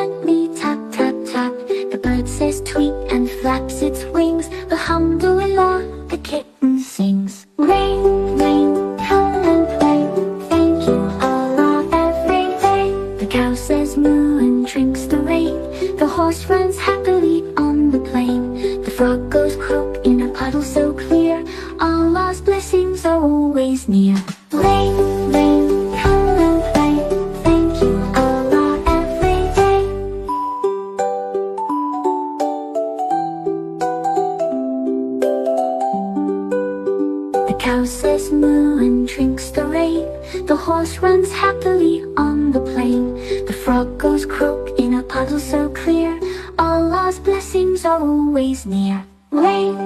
gently tap, tap, tap. The bird says tweet and flaps its wings. Alhamdulillah, the kitten sings. Rain, rain, come and play. Thank you, Allah, every day. The cow says moo and drinks the rain. The horse runs happily on the plain. The frog goes croak in a puddle so clear. Allah's blessings are always near. Rain, rain, come and play. Thank you, Allah, every day. The cow says moo and drinks the rain. The horse runs happily on the plain. The frog goes croak in a puddle so clear. Allah's blessings are always near. Rain,